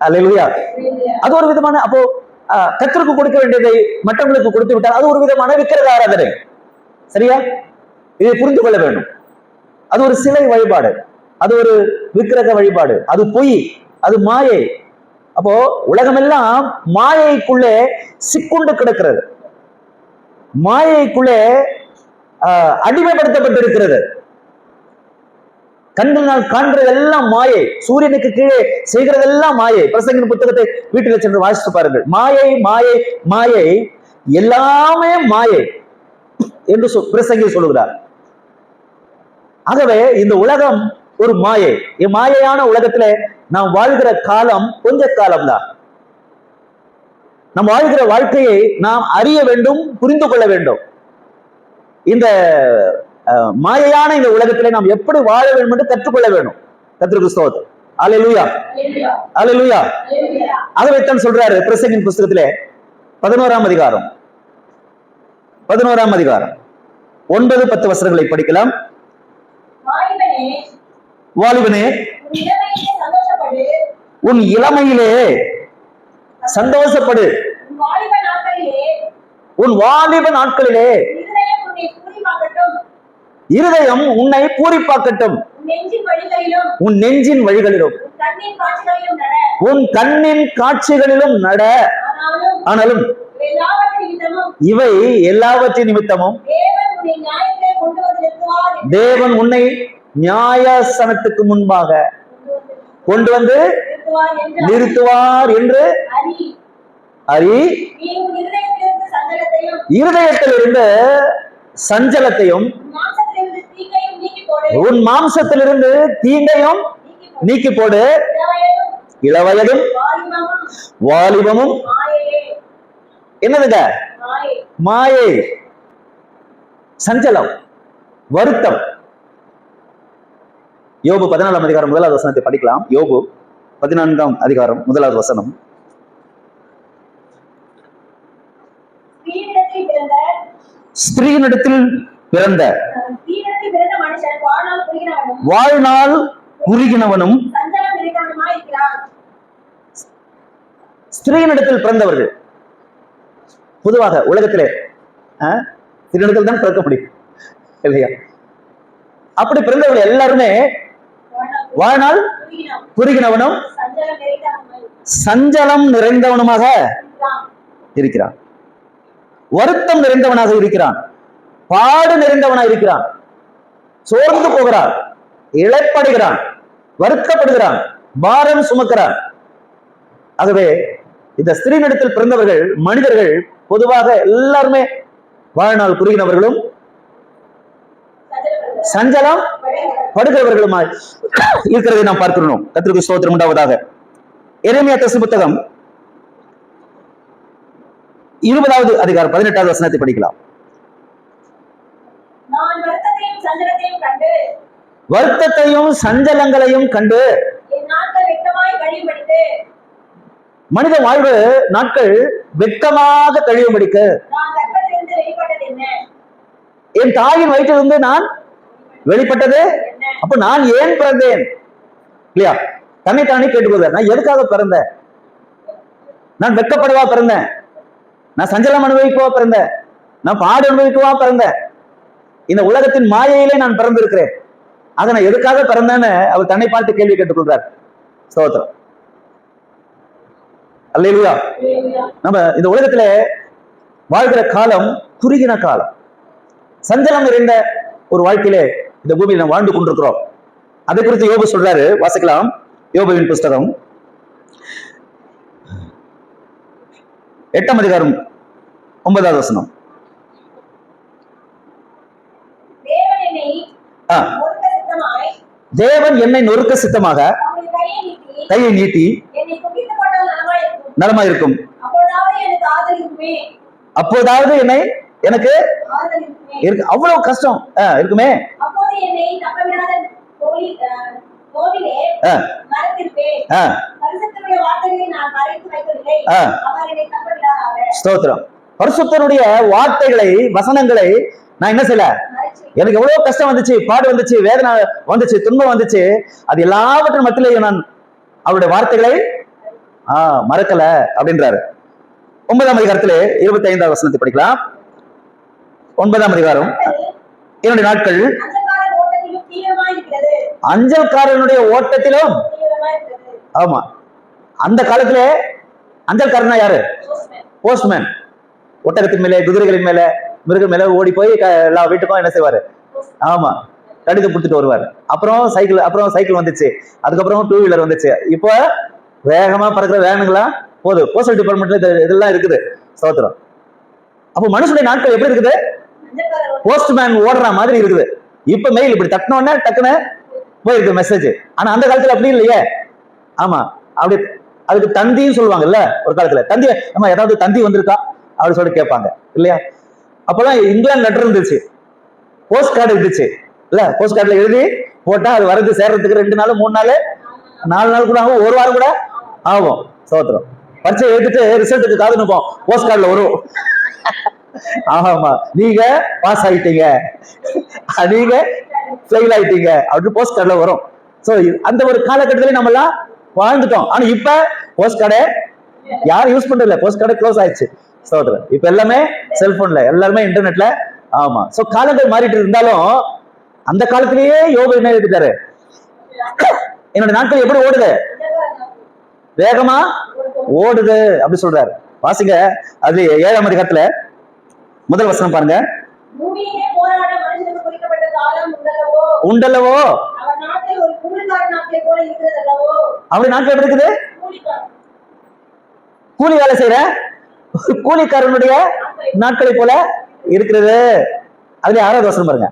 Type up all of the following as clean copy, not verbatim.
அல்லேலூயா. அது ஒரு விதமான, அப்போ கர்த்தருக்கு கொடுக்க வேண்டியதை மற்றவங்களுக்கு கொடுத்து விட்டால் அது ஒரு விதமான விக்கிரக ஆராதனை. சரியா? இதை புரிந்து கொள்ள வேண்டும். அது ஒரு சிலை வழிபாடு, அது ஒரு விக்கிரக வழிபாடு, அது பொய், அது மாயை. அப்போ உலகமெல்லாம் மாயைக்குள்ளே சிக்குண்டு கிடக்கிறது, மாயைக்குள்ளே அடிமைப்படுத்தப்பட்டிருக்கிறது. கண்கள் காண்றதெல்லாம் மாயை, சூரியனுக்கு கீழே செய்கிறதெல்லாம் மாயை. பிரசங்கின் புத்தகத்தை வீட்டில் சென்று வாசித்து பாருங்கள். மாயை மாயை மாயை, எல்லாமே மாயை என்று பிரசங்கி சொல்லுகிறார். ஆகவே இந்த உலகம் ஒரு மாயை. மாயையான உலகத்துல நாம் வாழ்கிற காலம் கொஞ்ச காலம்தான். நாம் வாழ்கிற வாழ்க்கையை நாம் அறிய வேண்டும், புரிந்து கொள்ள வேண்டும். இந்த மாயையான இந்த உலகத்திலே நாம் எப்படி வாழ வேண்டும் என்று கற்றுக்கொள்ள வேண்டும். கர்த்தருக்கு ஸ்தோத்திரம். அல்லேலூயா, அல்லேலூயா. ஆகவே தான் சொல்றாரு பிரசங்கின் புத்தகத்திலே 11ஆம் அதிகாரம் 9-10 வசனங்களை படிக்கலாம். வாலிபனே, உன் இளமையிலே சந்தோஷப்படு, உன் வாலிப நாட்களிலே இருதயம் உன்னை பூரிப்பாக்கட்டும், உன் நெஞ்சின் வழிகளிலும் உன் கண்ணின் காட்சிகளிலும் நட. ஆனாலும் இவை எல்லாவற்றின் நிமித்தமும் தேவன் உன்னை நியாயாசனத்துக்கு முன்பாக கொண்டு வந்து நிறுத்துவார் என்று அறி. இருதயத்திலிருந்து சஞ்சலத்தையும் உன் மாம்சத்திலிருந்து தீங்கையும் நீக்கி போடு. இளவயதும் வாலிபமும் என்னதுங்க? மாயை, சஞ்சலம், வருத்தம். யோபு 14ஆம் அதிகாரம் 1வது வசனத்தை படிக்கலாம். யோபு 14ஆம் அதிகாரம் 1வது வசனம். ஸ்திரீனிடத்தில் பிறந்த வாழ்நாள் குறுகினவனும். ஸ்திரீனிடத்தில் பிறந்தவர்கள் பொதுவாக உலகத்திலே ஸ்திரீனிடத்தில் தான் பிறக்க முடியும் இல்லையா? அப்படி பிறந்தவர்கள் எல்லாருமே வாழ்நாள் குறுகினவனும் சஞ்சலம் நிறைந்தவனுமாக இருக்கிறான், வருத்தம் நிறைந்தவனாக இருக்கிறான், பாடு நிறைந்தவனாக இருக்கிறான், சோர்ந்து போகிறான், இழைப்படுகிறான், வருத்தப்படுகிறான், பாரம் சுமக்கிறான். ஆகவே இந்த ஸ்திரீனிடத்தில் பிறந்தவர்கள் மனிதர்கள் பொதுவாக எல்லாருமே வாழ்நாள் குறுகினவர்களும் சஞ்சலம் படுகிறவர்களுமாய் இருக்கிறதை நாம் பார்க்கிறோம். கர்த்தருக்கு ஸ்தோத்திரம் உண்டாவதாக. எரேமியா தரிசன புத்தகம் 20வது அதிகாரம் 18வது வசனத்தை படிக்கலாம். வருத்தத்தையும் சஞ்சலங்களையும் கண்டு மனித வாழ்வு நாட்கள் வெட்கமாக கழியும்படிக்கு என் தாயின் வயிற்றிலிருந்து நான் வெளிப்பட்டது. அப்ப நான் ஏன் பிறந்தேன் இல்லையா? தன்னைத்தானே கேட்டுக்கொள்வார். நான் எதுக்காக பிறந்தேன்? நான் வெட்கப்படவா பிறந்தேன்? நான் சஞ்சலம் அனுபவிக்கவா பிறந்தேன்? நான் பாடு அனுபவிக்கவா பிறந்தேன்? இந்த உலகத்தின் மாயையிலே நான் பிறந்திருக்கிறேன். அதை நான் எதுக்காக பிறந்தேன்னு அவர் தன்னை பார்த்து கேள்வி கேட்டுக்கொள்றார். ஸ்தோத்திரம். அல்லேலூயா. நம்ம இந்த உலகத்துல வாழ்கிற காலம் குறுகின காலம், சஞ்சலம் நிறைந்த ஒரு வாழ்க்கையிலே இந்த பூமியில் நாம் வாழ்ந்து கொண்டிருக்கிறோம். அதை குறித்து யோபு சொல்றாரு, வாசிக்கலாம். யோபுவின் புஸ்தகம் 8ஆம் அதிகாரம் 9வது வசனம். தேவன் என்னை நொறுக்க சித்தமாக கையை நீட்டி நலமாயிருக்கும், அப்போதாவது என்னை எனக்கு அவ்வளவு கஷ்டம் இருக்குமே, ஸ்தோத்திரம். பரிசுத்தருடைய வார்த்தைகளை, வசனங்களை நான் என்ன செய்யல, எனக்கு எவ்வளவு கஷ்டம் வந்துச்சு, பாடு வந்துச்சு, வேதனை வந்துச்சு, துன்பம் வந்துச்சு, அது எல்லாவற்றின் மத்தியிலேயே நான் அவருடைய வார்த்தைகளை மறக்கல அப்படின்றாரு. 9ஆம் அதிகாரத்திலே 25வது வசனத்தை படிக்கலாம். 9ஆம் அதிகாரம், என்னுடைய நாட்கள் அஞ்சல்காரனுடைய ஓட்டத்திலும். ஆமா, அந்த காலத்திலே அஞ்சல்காரனா யாரு? போஸ்ட்மேன். ஒட்டகத்தின் மேலே, குதிரைகளின் மேல, மிருகம் மேல ஓடி போய் எல்லா வீட்டுக்கும் என்ன செய்வாரு? ஆமா, கடிதம் கொடுத்துட்டு வருவார். அப்புறம் சைக்கிள் வந்துச்சு, அதுக்கப்புறம் 2 வீலர் வந்துச்சு. இப்போ வேகமா பறக்கிற வேனுங்களா போகுது. போஸ்டல் டிபார்ட்மெண்ட்ல இதெல்லாம் இருக்குது. ஸ்தோத்திரம். அப்போ மனுஷனுடைய நாட்கள் எப்படி இருக்குது? போஸ்ட்மேன் ஓடுற மாதிரி இருக்குது. இப்ப மெயில் இப்படி தட்டினோன்னா டக்குன்னு போயிருக்கு மெசேஜ். ஆனா அந்த காலத்துல அப்படி இல்லையே. ஆமா, அப்படி அதுக்கு தந்தின்னு சொல்லுவாங்கல்ல. ஒரு காலத்துல தந்தி, ஆமா, ஏதாவது தந்தி வந்திருக்கா அப்படின்னு சொல்லி கேட்பாங்க இல்லையா? அப்பெல்லாம் இங்கிலாந்து லெட்டர் இருந்துச்சு, போஸ்ட் கார்டு இருந்துச்சு இல்ல. போஸ்ட் கார்டுல எழுதி போட்டா அது வரது சேர்றதுக்கு 2 நாள் 3 நாள் 4 நாள் கூட ஆகும், 1 வாரம் கூட ஆகும். சோத்திரம். பரீட்சை எழுதிட்டு ரிசல்ட்டுக்கு காது நிற்போம், போஸ்ட் கார்டுல வரும். ஆமா, நீங்க பாஸ் ஆயிட்டீங்க, நீங்க ஃபெயில் ஆயிட்டீங்க அப்படின்னு போஸ்ட் கார்டுல வரும். சோ அந்த ஒரு காலகட்டத்திலே நம்ம எல்லாம் வாழ்ந்துட்டோம். ஆனா இப்ப போஸ்ட் கார்டை யாரும் யூஸ் பண்றதில்ல. போஸ்ட் கார்டை க்ளோஸ் ஆயிடுச்சு. சோதரன். இப்ப எல்லாமே செல்போன்ல, எல்லாருமே இன்டர்நெட்ல. ஆமா, சோ காலங்கள் மாறிட்டு இருந்தாலும் அந்த காலத்திலேயே யோபு என்ன எழுதிட்டாரு? என்னோட நாட்கள் எப்படி ஓடுது? வேகமா ஓடுது அப்படி சொல்றாரு. வாசிங்க, அது 7ஆம் அதிகாரத்துல முதல் வசனம் பாருங்க. உண்டல்லவோ அவருடைய நாட்கள் எப்படி இருக்குது? கூலி வேலை செய்யற கூலிக்காரனுடைய நாட்களை போல இருக்கிறது. அதுல 6வது வசனம் பாருங்க.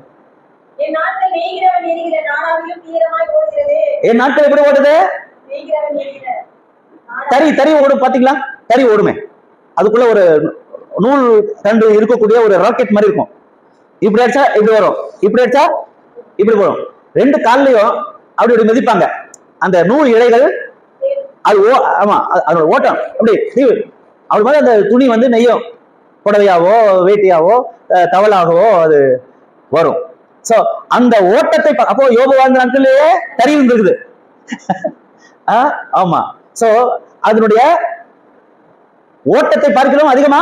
என் நாட்கள் எப்படி ஓடுது? தறி ஓடும். பாத்தீங்களா? தறி ஓடுமே, அதுக்குள்ள ஒரு நூல் தண்டு இருக்கக்கூடிய ஒரு ராக்கெட் மாதிரி இருக்கும். இப்படி அடிச்சா இப்படி வரும், இப்படி அடிச்சா இப்படி வரும். 2 கால்லயும் அப்படி மிதிப்பாங்க. அந்த நூல் இழைகள் அது ஆமா, அதோட ஓட்டம் அப்படி அப்படி மாதிரி அந்த துணி வந்து நெய்யும், புடவையாவோ வேட்டியாவோ தவளாகவோ அது வரும். சோ அந்த ஓட்டத்தை அப்போ யோபு வாழ்ந்த நாட்களிலேயே தறி இருந்திருக்குது. ஆமா, சோ அதனுடைய ஓட்டத்தை பார்க்கிறோம் அதிகமா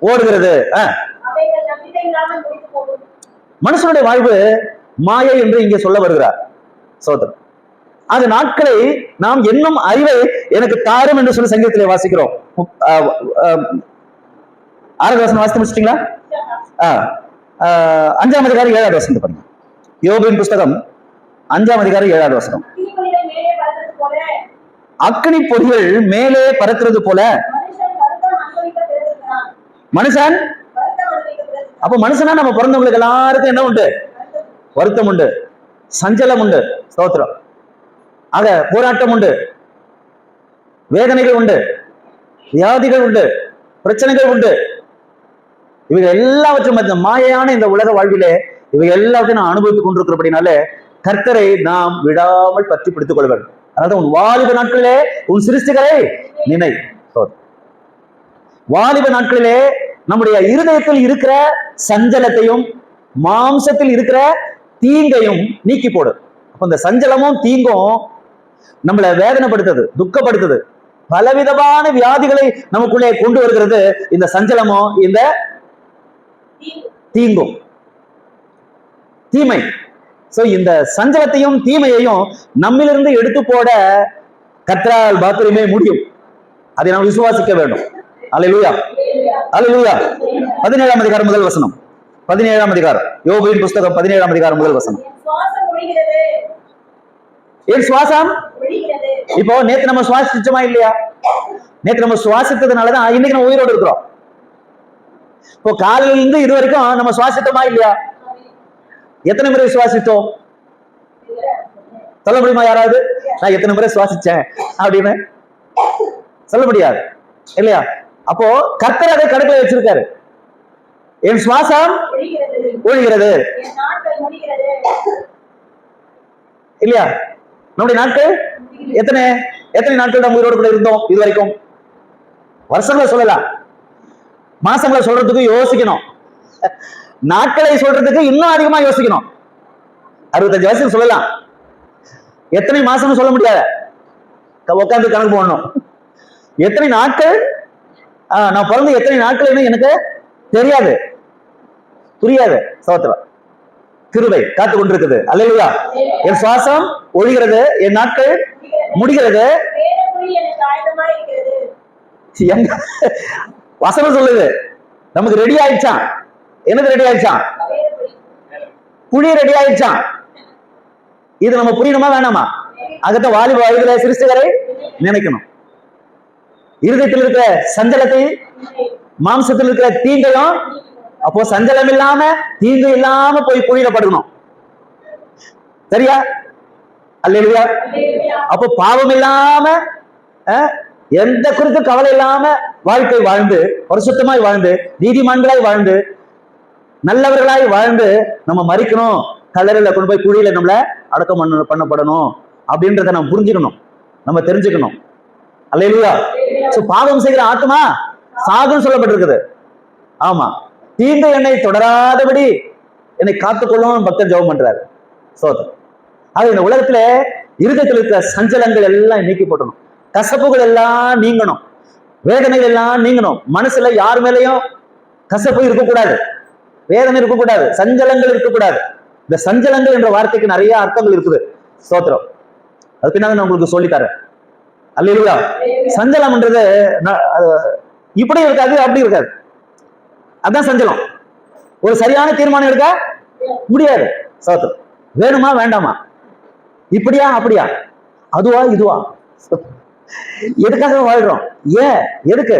ஓடுகிறது. மனுஷனுடைய வாழ்வு மாயை என்று இங்கே சொல்ல வருகிறார். சோதரன், அந்த நாட்களை நாம் என்னும் அறிவை எனக்கு தாரும் என்று சொல்லி சங்கீதத்திலே வாசிக்கிறோம். 6வது வசனம் வாசித்து முடிச்சிட்டீங்களா? 5ஆம் அதிகாரம் 7வது வசனம் பாருங்க. யோபுவின் புஸ்தகம் 5ஆம் அதிகாரம் 7வது வசனம். அக்கினி பொறிகள் மேலே பறக்கிறது போல மனுஷன். அப்ப மனுஷனா நம்ம பிறந்தவங்களுக்கு எல்லாருக்கும் என்ன உண்டு? வருத்தம் உண்டு, சஞ்சலம் உண்டு. ஸ்தோத்திரம். ஆக போராட்டம் உண்டு, வேதனைகள் உண்டு, வியாதிகள் உண்டு, பிரச்சனைகள் உண்டு. இவைகள் எல்லாவற்றும் மாயையான இந்த உலக வாழ்விலே இவை எல்லாத்தையும் நான் அனுபவித்துக் கொண்டிருக்கிறபடினாலே கர்த்தரை நாம் விடாமல் பற்றி பிடித்துக் கொள்ள வேண்டும். அதாவது உன் வாலிப நாட்களிலே உன் சிருஷ்டிகளை நினை. வாலிப நாட்களிலே நம்முடைய இருதயத்தில் இருக்கிற சஞ்சலத்தையும் மாம்சத்தில் இருக்கிற தீங்கையும் நீக்கி போடு. அப்ப இந்த சஞ்சலமும் தீங்கும் நம்மளை வேதனைப்படுத்துது, துக்கப்படுத்துது, பலவிதமான வியாதிகளை நமக்குள்ளே கொண்டு வருகிறது. இந்த சஞ்சலமும் இந்த தீங்கும், தீமை. சோ இந்த சஞ்சலத்தையும் தீமையையும் நம்மிலிருந்து எடுத்து போட கர்த்தரால் மாத்திரமே முடியும். அதை நாம் விசுவாசிக்க வேண்டும். அல்லேலூயா, அல்லேலூயா. 17ஆம் அதிகாரம் முதல் வசனம். 17ஆம் அதிகாரம் யோபுவின் புஸ்தகம் 17ஆம் அதிகாரம் முதல் வசனம். என் சுவாசம். இப்போ நேத்து நம்ம சுவாசிச்சோமா இல்லையா? நேத்து நம்ம சுவாசித்ததுனாலதான் இன்னைக்கு நம்ம உயிரோடு இருக்கிறோம். இப்போ காலையில இருந்து இது வரைக்கும் நம்ம சுவாசித்தோமா இல்லையா? எத்தனை முறை சுவாசித்தோம் சொல்ல முடியுமா? யாராவது நான் எத்தனை முறை சுவாசிச்சேன் அப்படின்னு சொல்ல முடியாது இல்லையா? அப்போ கர்த்தர் அதை கணக்கில் வச்சிருக்காரு. என் சுவாசம் ஒழிகிறது இல்லையா? நம்முடைய நாட்கள் எத்தனை நாட்கள் நம்ம உயிரோடு கூட இருந்தோம் இது வரைக்கும்? வருஷங்களை சொல்லலாம், மாசங்களை சொல்றதுக்கு யோசிக்கணும், நாட்களை சொல்றதுக்கு இன்னும் அதிகமா யோசிக்கணும். 65 வயசுக்கு சொல்லலாம், எத்தனை மாசம்னு சொல்ல முடியாது, உட்காந்து கணக்கு போடணும். எத்தனை நாட்கள் நான் பிறந்து எத்தனை நாட்கள் எனக்கு தெரியாது, புரியாது. சோத்திரம். கிருபை காத்து கொண்டிருக்குது. அல்லேலூயா. என் சுவாசம் ஒழிகிறது, என் நாட்கள் முடிகிறது. வசனம் சொல்லுது நமக்கு ரெடி ஆயிடுச்சான். எனக்கு ரெடி ஆயிடுச்சான், குழி ரெடி ஆயிடுச்சான். இது நம்ம புரியணுமா வேணாமா? அதுக்கு வாலிப வயதுல சிருஷ்டிகரை நினைக்கணும். இருதயத்தில் இருக்கிற சஞ்சலத்தை, மாம்சத்தில் இருக்கிற தீங்கையும், அப்போ சஞ்சலம் இல்லாம தீங்கு இல்லாம போய் குழியில படுக்கணும். சரியா? அல்லேலூயா. அப்போ பாவம் இல்லாம எந்த குறித்து கவலை இல்லாம வாழ்க்கை வாழ்ந்து, பரிசுத்தமாய் வாழ்ந்து, நீதிமான்களாய் வாழ்ந்து, நல்லவர்களாய் வாழ்ந்து நம்ம மறிக்கணும். கல்லறையில கொண்டு போய் குழியில நம்மள அடக்கம் பண்ணப்படணும் அப்படின்றத நம்ம புரிஞ்சுக்கணும், நம்ம தெரிஞ்சுக்கணும். அல்லேலூயா. பாவம் செய்கிற ஆத்மா சாகும் சொல்லப்பட்டிருக்குது. ஆமா, தீங்கு என்னை தொடராதபடி என்னை காத்துக்கொள்ளும் பக்தர் ஜெபம் பண்றாரு. சோதம். அது இந்த உலகத்துல இருதயத்தில் இருக்கிற சஞ்சலங்கள் எல்லாம் நீக்கி போட்டணும், கசப்புகள் எல்லாம் நீங்கணும், வேதனைகள் எல்லாம் நீங்கணும். மனசுல யார் மேலையும் கசப்பு இருக்கக்கூடாது, வேதனை இருக்கக்கூடாது, சஞ்சலங்கள் இருக்கக்கூடாது. இந்த சஞ்சலங்கள் என்ற வார்த்தைக்கு நிறைய அர்த்தங்கள் இருக்குது. ஸ்தோத்திரம். அது பின்னாடி நான் உங்களுக்கு சொல்லித்தரேன். அல்லேலூயா. சஞ்சலம்ன்றது இப்படி இருக்காது, அப்படி இருக்காது. அதான் சஞ்சலம். ஒரு சரியான தீர்மானம் எடுக்க முடியாது. ஸ்தோத்திரம். வேணுமா வேண்டாமா, இப்படியா அப்படியா, அதுவா இதுவா, எதுக்காக வாழ்றோம், ஏன், எதுக்கு,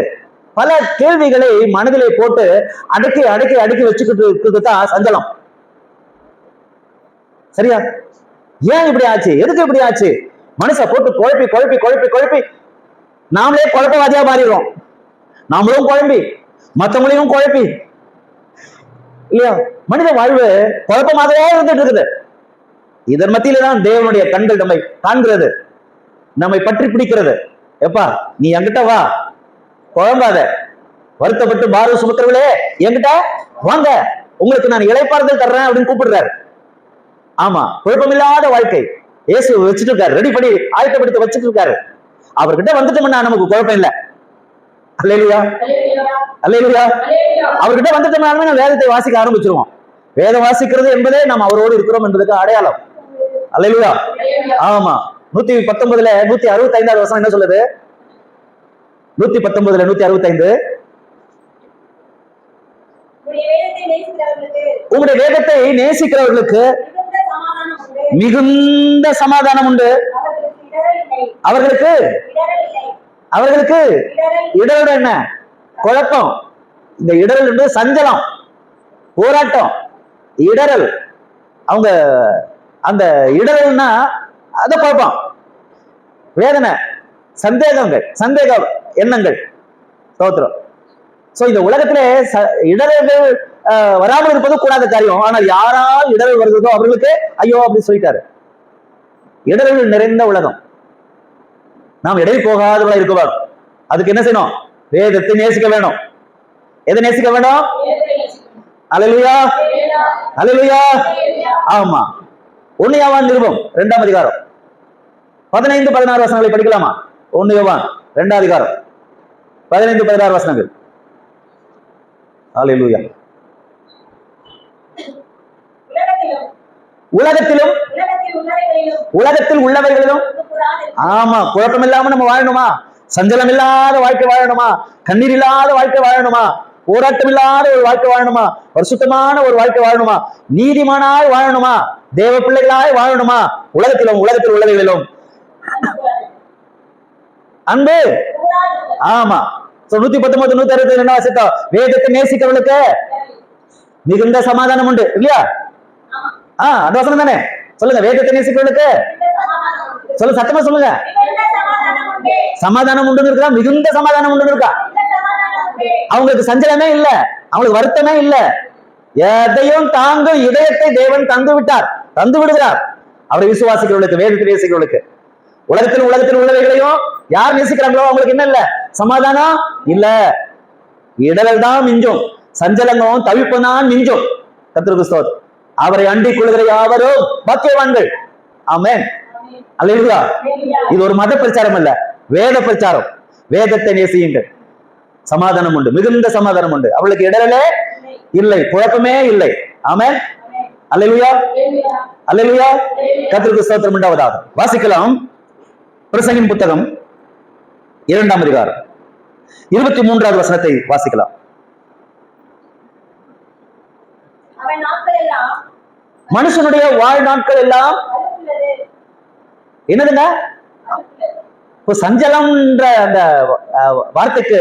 பல கேள்விகளை மனதிலே போட்டு அடக்கி அடக்கி அடக்கி வச்சுக்கிட்டு இருக்கிறது தான் சஞ்சலம். சரியா? ஏன் இப்படி ஆச்சு, எதுக்கு இப்படி ஆச்சு, மனசை போட்டு குழப்பி குழப்பி குழப்பி குழப்பி நாமளே குழப்பவாதியா மாறிடுறோம். நாமளும் குழம்பி மற்றவங்களையும் குழப்பி, இல்லையா? மனித வாழ்வு குழப்பமாகவே இருந்துட்டு இருக்குது. இதன் மத்தியில தான் தேவனுடைய கண்கள் நம்மை காண்கிறது, நம்மை பற்றி பிடிக்கிறது. எப்பா நீ என்கிட்ட வா, குழம்பாத, வருத்தப்பட்டு பாரு சுமக்கிறவளே என்கிட்ட வாங்க, உங்களுக்கு நான் இளைப்பாறுதல் தர்றேன் அப்படின்னு கூப்பிடுறாரு. ஆமா, குழப்பமில்லாத வாழ்க்கை இயேசு வச்சுட்டு இருக்காரு, ரெடி பண்ணி ஆயத்தப்படுத்தி வச்சுட்டு இருக்காரு. அவர்கிட்ட வந்துட்டோம்னா நமக்கு குழப்பம் இல்லை. அல்லேலூயா, அல்லேலூயா. அவர்கிட்ட வந்துட்டோம்னா நம்ம வேதத்தை வாசிக்க ஆரம்பிச்சிருவோம். வேதம் வாசிக்கிறது என்பதே நாம் அவரோடு இருக்கிறோம் என்பதுக்கு அடையாளம். அல்லேலூயா. ஆமா, 119 165 வசனம் என்ன சொல்லுது? 119 165, உங்களுடைய வேதத்தை நேசிக்கிறவர்களுக்கு மிகுந்த சமாதானம் உண்டு, அவர்களுக்கு அவர்களுக்கு இடரோட என்ன குழப்பம். இந்த இடரல் என்பது சஞ்சலம், போராட்டம், இடரல். அவங்க அந்த இடரல்னா அத குழப்பம், வேதனை, சந்தேகங்கள், சந்தேக எண்ணங்கள். ஸ்தோத்திரம். சோ இந்த உலகத்திலே இடரல்கள் வராமல் இருப்பது கூடாத காரியம். ஆனால் யாரால் இடரல் வருகிறதோ அவர்களுக்கு ஐயோ அப்படின்னு சொல்லிட்டாரு. இடரல்கள் நிறைந்த உலகம். நாம் இடையில் போகாதவர்களா இருக்க வேண்டும். அதுக்கு என்ன செய்யணும்? வேதத்தை நேசிக்க வேணும். எதை நேசிக்க வேணும்? அல்லேலூயா, அல்லேலூயா. ஆமா, 1 யோவான் நிருபம் 2ஆம் அதிகாரம் 15 16 வசனங்களை படிக்கலாமா? 1 யோவான் 2ஆம் அதிகாரம் 15 16 வசனங்கள். அல்லேலூயா. உலகத்திலும் உலகத்தில் உள்ளவைகளிலும், ஆமா, குழப்பம் இல்லாம நம்ம வாழணுமா? சஞ்சலம் இல்லாத வாழ்க்கை வாழணுமா? கண்ணீர் இல்லாத வாழ்க்கை வாழணுமா? போராட்டம் இல்லாத ஒரு வாழ்க்கை வாழணுமா? பரிசுத்தமான ஒரு வாழ்க்கை வாழணுமா? நீதிமானாய் வாழணுமா? தேவ பிள்ளைகளாய் வாழணுமா? உலகத்திலும் உலகத்தில் உள்ளவைகளிலும் அன்பு. ஆமா, 119 162 வாசித்தோம். வேதத்தை நேசிக்கிறவர்களுக்கு மிகுந்த சமாதானம் உண்டு, இல்லையா? அந்த வசனம் தானே? சொல்லுங்க, வேதத்தை நேசிக்கிறவர்களுக்கு சொல்லுங்க, சத்தமா சொல்லுங்க. சமாதானம் உண்டு இருக்கா? மிகுந்த சமாதானம் உண்டு இருக்கா? அவங்களுக்கு சஞ்சலமே இல்ல, அவங்களுக்கு வருத்தமே இல்ல. எதையும் தாங்கும் இதயத்தை தேவன் தந்து விட்டார், தந்து விடுகிறார் அவரை விசுவாசிக்கிறவர்களுக்கு, வேதத்தை நேசிக்கிறவர்களுக்கு. உலகத்தில் உலகத்தில் உள்ளவைகளையும் யார் நேசிக்கிறாங்களோ அவங்களுக்கு என்ன இல்ல? சமாதானம் இல்ல, இடரல் தான் மிஞ்சும், சஞ்சலங்களும் தவிப்பும் தான் மிஞ்சும். கர்த்தருக்கு ஸ்தோத்திரம். அவரை அண்டிக் கொள்கிற யாவரும் பாக்கியவான்கள். ஆமென், அல்லேலூயா. இது ஒரு மத பிரச்சாரம் இல்ல, வேத பிரச்சாரம். வேதத்தை நேசியுங்கள், சமாதானம் உண்டு, மிகுந்த சமாதானம் உண்டு, அவளுக்கு இடரலே இல்லை, குழப்பமே இல்லை. ஆமென். அல்லேலூயா, அல்லேலூயா. கர்த்தருக்கு ஸ்தோத்திரம் உண்டாவதாக. வாசிக்கலாம் பிரசங்கின் புத்தகம் 2ஆம் அதிகாரம் 23வது வசனத்தை வாசிக்கலாம். மனுஷனுடைய வாழ்நாட்கள் எல்லாம் என்னதுங்க? இப்போ சஞ்சலம்ன்ற அந்த வார்த்தைக்கு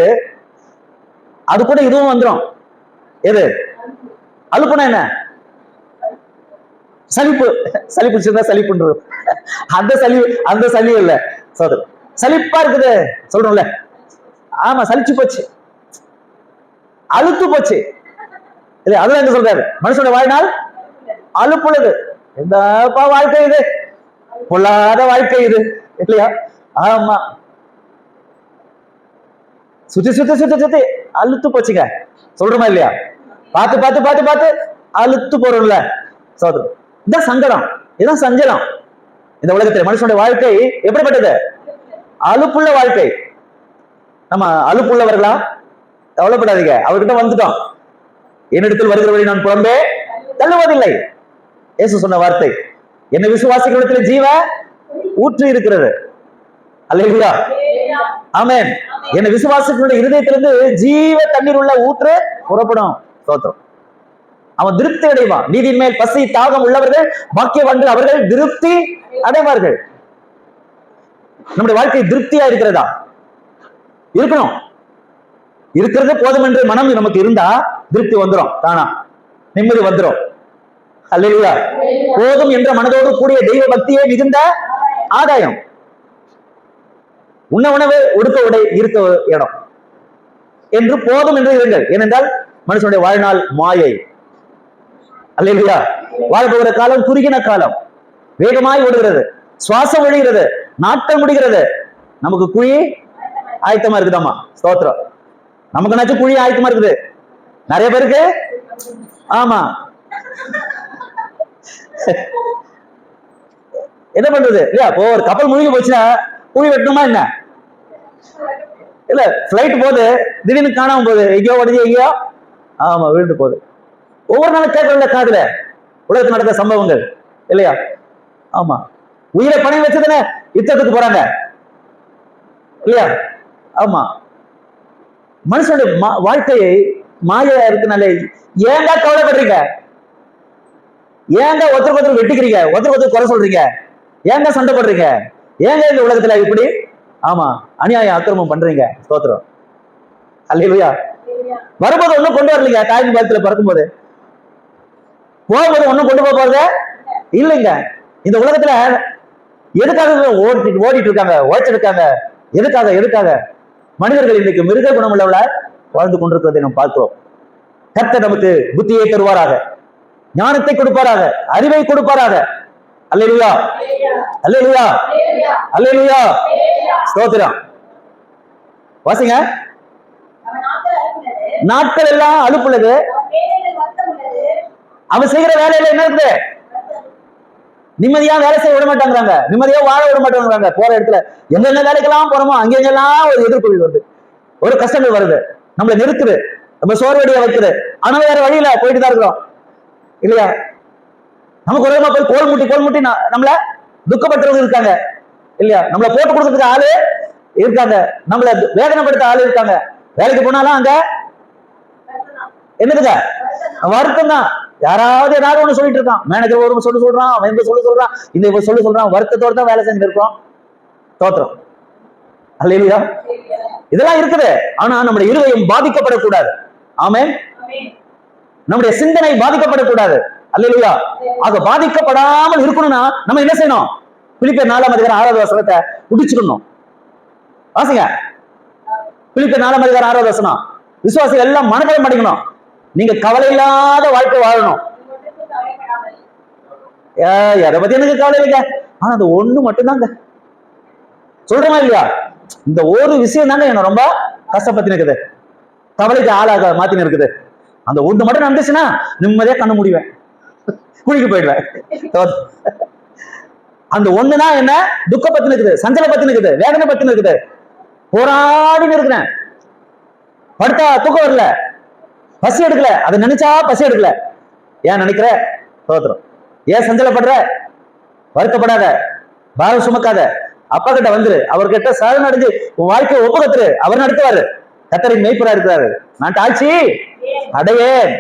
அது கூட இதுவும் வந்துடும். எது? அலுப்புனா என்ன? சலிப்பு. சலிப்பு சலிப்புன்றது அந்த சலிப்பு இல்ல, சலிப்பா இருக்குது சொல்றோம்ல. ஆமா, சலிச்சு போச்சு, அழுத்து போச்சு இல்ல. அதுதான் என்ன சொல்றாரு? மனுஷனோட வாழ்நாள் அலுப்புள்ளது. எந்தப்பா வாழ்க்கை இது, பொல்லாத வாழ்க்கை இது இல்லையா? ஆமா, சுத்தி சுத்தி சுத்தி சுத்தி அழுத்து போச்சுங்க, சொல்றோமா இல்லையா? பார்த்து பார்த்து பார்த்து பார்த்து அழுத்து போறோம்ல சோதரம். இதான் சங்கடம், இதான் சஞ்சலம். இந்த உலகத்தில் மனுஷனுடைய வாழ்க்கை எப்படிப்பட்டது? அலுப்புள்ள வாழ்க்கை. நம்ம அலுப்புள்ளவர்களா? கவலைப்படாதீங்க, அவர்கிட்ட வந்துட்டோம். என்னிடத்தில் வருகிறவரை நான் புறம்பே தள்ளுவதில்லை. இயேசு சொன்ன வார்த்தை. என்னை விசுவாசிகளிடத்தில் ஜீவ ஊற்று இருக்கிறது. அல்லேலூயா, ஆமென். என்னை விசுவாசிகளுடைய இருதயத்திலிருந்து ஜீவ தண்ணீர் உள்ள ஊற்று புறப்படும். ஸ்தோத்திரம். அவன் திருப்தி அடைவான். நீதியின் மேல் பசி தாகம் உள்ளவர்கள் பாக்கியவான்கள், அவர்கள் திருப்தி அடைவார்கள். நம்முடைய வாழ்க்கை திருப்தியா இருக்கிறதா? இருக்கணும். இருக்கிறது போதும் என்று மனம் நமக்கு இருந்தா திருப்தி வந்துடும், தானா நிம்மதி வந்துடும். அல்லேலூயா. போதும் என்ற மனதோடு கூடிய தெய்வ பக்தியே மிகுந்த ஆதாயம். உண்ண உணவு, உடுக்க உடை, இருக்க இடம் என்று போதும் என்று இருங்கள். ஏனென்றால் மனுஷனுடைய வாழ்நாள் மாயை. அல்லேலூயா. வாழ்கிற காலம் குறுகின காலம், வேகமாய் ஓடுகிறது, சுவாசம் ஒழிகிறது, நாட்டம் முடிகிறது. நமக்கு குழி ஆயத்தமா இருக்குதாமா. ஸ்தோத்திரம். நமக்கு நாச்சும் குழி ஆயத்தமா இருக்குது, நிறைய பேருக்கு. ஆமா, என்ன பண்றது இல்லையா? இப்போ ஒரு கப்பல் மூழ்கி போச்சுன்னா குழி வெட்டணுமா என்ன? இல்ல, பிளைட் போது திடீர்னு காணாம போகுது, எங்கேயோ உடஞ்சி எங்கேயோ ஆமா விழுந்து போகுது. ஒவ்வொரு நாளும் கேட்கல காதுல உலகத்தில் நடந்த சம்பவங்கள் இல்லையா? ஆமா, உயிரை பணம் வச்சதுன்னு யுத்தத்துக்கு போறாங்க இல்லையா? ஆமா, மனுஷனுடைய வாழ்க்கையை மாயா இருக்குனாலே ஏங்க கவலைப்படுறீங்க? ஏங்க ஒருத்தருக்கு ஒருத்தர் வெட்டிக்கிறீங்க, ஒருத்தருக்கு ஒருத்தர் குறை சொல்றீங்க? ஏங்க சண்டை போடுறீங்க? ஏங்க இந்த உலகத்துல இப்படி ஆமா அநியாயம் அக்கிரமம் பண்றீங்க? ஸ்தோத்திரம். அல்லேலூயா. வரும்போது ஒண்ணும் கொண்டு வரலீங்க, தாயின் பாகத்துல பிறக்கும்போது. போகும்போது ஒண்ணும் கொண்டு போறது இல்லைங்க. இந்த உலகத்துல எதுக்காக ஓடிட்டு இருக்காங்க, உழைச்சிருக்காங்க? எதுக்காக? மனிதர்கள் இன்னைக்கு மிருக குணம் உள்ளவள வாழ்ந்து கொண்டிருக்கிறதை நாம் பார்க்கிறோம். கர்த்தர் நமக்கு புத்தியை தருவாராக, ஞானத்தை கொடுப்பாராக, அறிவை கொடுப்பாராக. அல்லேலூயா, அல்லேலூயா, அல்லேலூயா. ஸ்தோத்திரம். வாசிங்க. நாட்கள் எல்லாம் அலுப்புள்ளது, அவன் செய்கிற வேலையில என்ன இருக்குது? நிம்மதியா வேலை செய்ய விட மாட்டாங்கிறாங்க, நிம்மதியா வாழ விட மாட்டாங்கிறாங்க. போற இடத்துல எங்கெங்க வேலைக்கெல்லாம் போறோமோ அங்கெங்கெல்லாம் ஒரு எதிர்ப்பு வருது, ஒரு கஷ்டங்கள் வருது, நம்மளை நிறுத்துது, நம்ம சோர்வடியா வைக்குது. ஆனா வேற வழியில போயிட்டு தான் இருக்கிறோம் இல்லையா? நமக்கு ஒரு போய் கோல் முட்டி நம்மள துக்கப்படுத்துறவங்க இருக்காங்க இல்லையா? நம்மளை போட்டு கொடுக்கறதுக்கு ஆளு இருக்காங்க, நம்மள வேதனைப்படுத்த ஆளு இருக்காங்க. வேலைக்கு போனாலும் அங்க என்னதுங்க? வருத்தம் தான். யாராவது ஏதாவது ஒண்ணு சொல்லிட்டு இருக்கான். மேனேஜர் ஒரு சொல்றான், அவன் இந்த சொல்றான், இந்த சொல்றான். வருத்தத்தோட தான் வேலை செஞ்சு இருக்கோம். தோற்றம். அல்லேலூயா. இதெல்லாம் இருக்குது. ஆனா நம்முடைய இருதயம் பாதிக்கப்படக்கூடாது. ஆமென். நம்முடைய சிந்தனை பாதிக்கப்படக்கூடாது. அல்லேலூயா. ஆக பாதிக்கப்படாமல் இருக்கணும்னா நம்ம என்ன செய்யணும்? பிலிப்பியர் 4ஆம் அதிகாரம் 6வது வசனத்தை முடிச்சுக்கணும். வாசிங்க. பிலிப்பியர் 4ஆம் அதிகாரம் 6வது வசனம். விசுவாசிகள் எல்லாம் மனதில் படிக்கணும். நீங்க கவலை இல்லாத வாழ்க்கை வாழணும். எதை பத்தி எனக்கு கவலை இல்லைங்க, ஆனா அந்த ஒண்ணு மட்டும்தாங்க சொல்றமா இல்லையா? இந்த ஒரு விஷயம் தாங்க என்ன ரொம்ப கஷ்டப்பத்தி இருக்குது, கவலைக்கு ஆளாக மாத்தின்னு இருக்குது. அந்த ஒண்ணு மட்டும் நடந்துச்சுன்னா நிம்மதியா கண்ணு முடிவேன், குளிக்க போயிடுவேன். அந்த ஒண்ணுதான் என்ன துக்க பத்தின இருக்குது, சஞ்சல பத்தின இருக்குது, வேதனை பத்தின இருக்குது. போராடின்னு இருக்கிறேன், படுத்தா தூக்கம் வரல, பசி எடுக்கல, அதை நினைச்சா பசி எடுக்கல. ஏன் நினைக்கிற? தோத்துரும். ஏன் சஞ்சலப்படுற? வருத்தப்படாத, பாரம் சுமக்காத, அப்பா கிட்ட வந்துரு, அவர்கிட்ட சாதனை அடைஞ்சு உன் வாழ்க்கையை ஒப்புக்கத்துரு, அவர் நடத்துவாரு. கர்த்தரின் மேய்ப்பரா இருக்கிறாரு. நான் தாழ்ச்சி அடையேன்,